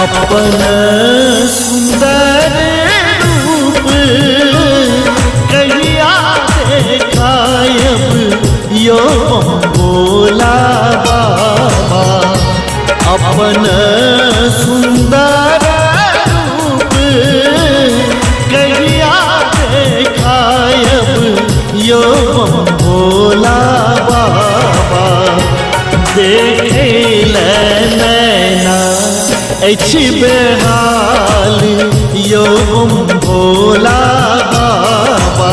अपन सुंदर रूप कहिया देखायब यो भोला बाबा। अपन सुंदर रूप कहिया देखायब यो भोला बाबा। देखे नैना अछि बेहाल यो भोला बाबा।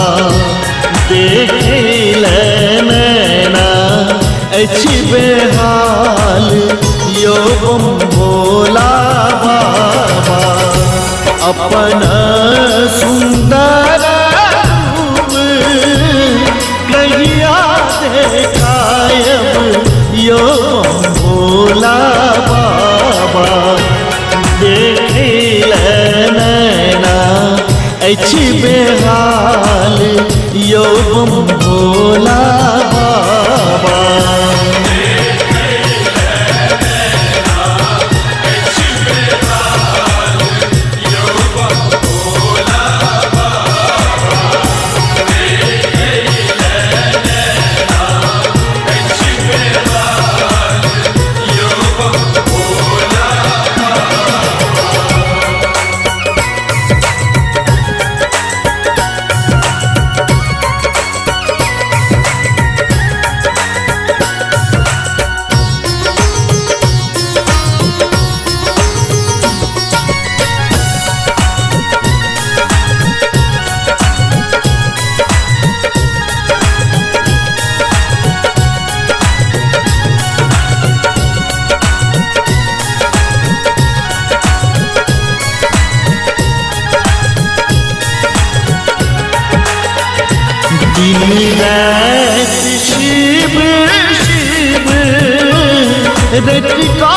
देखे नैना अछि बेहाल यो भोला बाबा। अपन सुंदर रूप कहिया देखायब यो भोला बाबा। देखे नैना अछि बेहाल यो भोला बाबा। दिन रात शिव शिव रटिका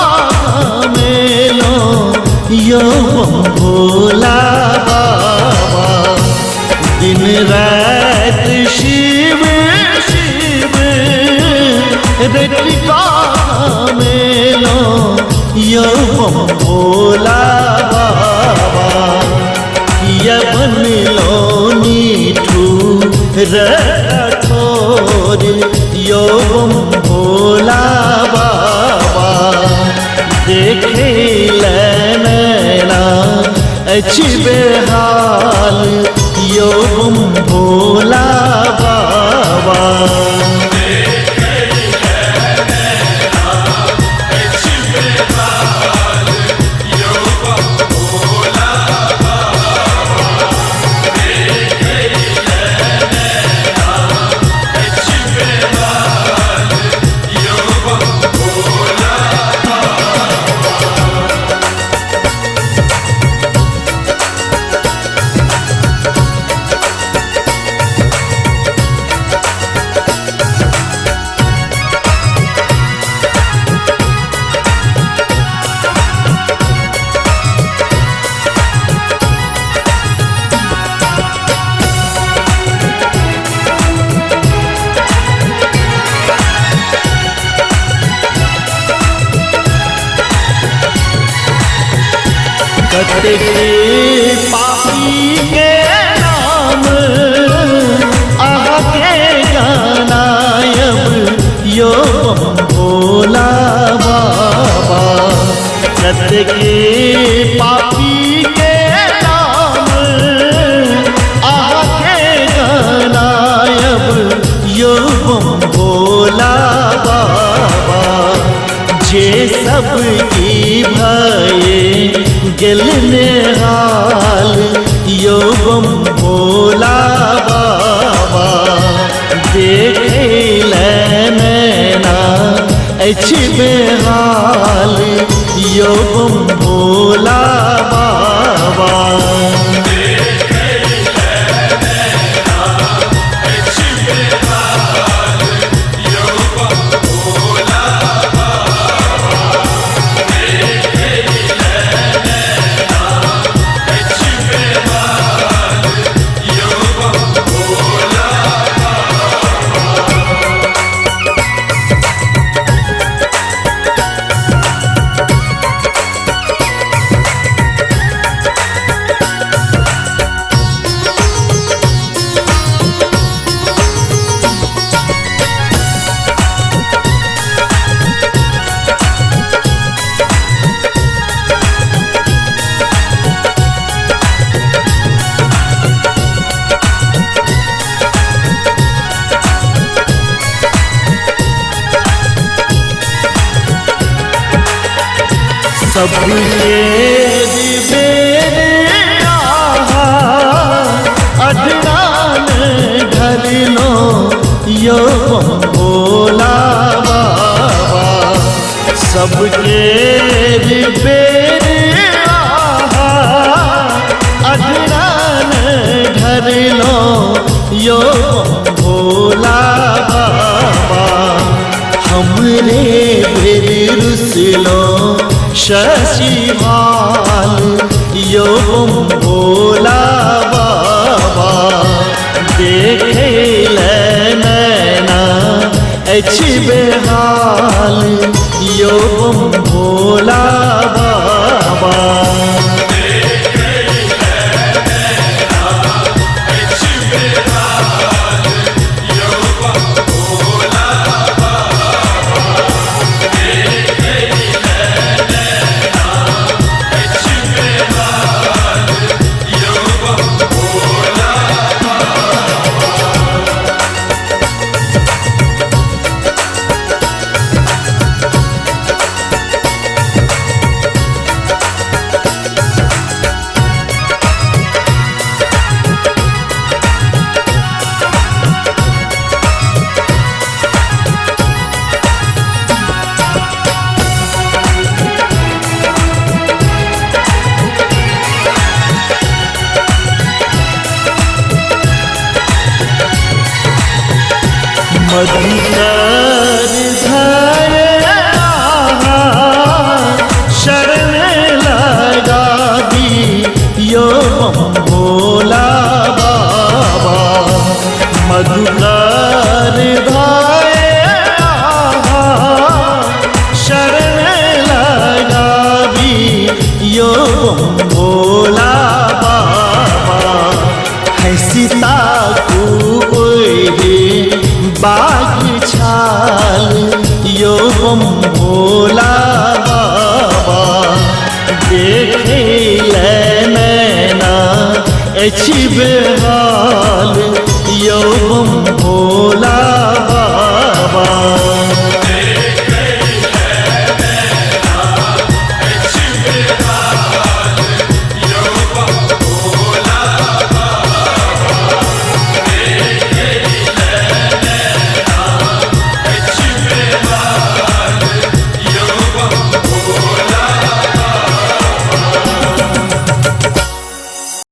मेलो यो भोला बाबा। दिन रात शिव शिव रटिका मेलो यो भोला बाबा। किया बनलो नीठू रठोर यो भोला बाबा। देखे नैना अछि बेहाल यो भोला बाबा। कते पापी के नाम आके गानायब यो भोला बाबा। कते पापी के नाम आके गानायब यो भोला बाबा। जे सबकी भये गेल हाल यो भोला बाबा। देखे नैना अछि बेहाल यो भोला बाबा। सबके बेर आहा अधरान ढरलो यो भोला बाबा सबके बेर आहा अधरान ढरलो यो भोला बाबा हमरे भेर रुसलो शशिभाल यो भोला बाबा देखे नैना अछि बेहाल यो भोला बाबा मधुकर धारे शरण लगा दी यो भोला बाबा मधुकर धारे शरण लगा दी यो भोला बाबा है सीता को बाग छाल यो भोला बाबा देखे नैना अछि बेहाल यो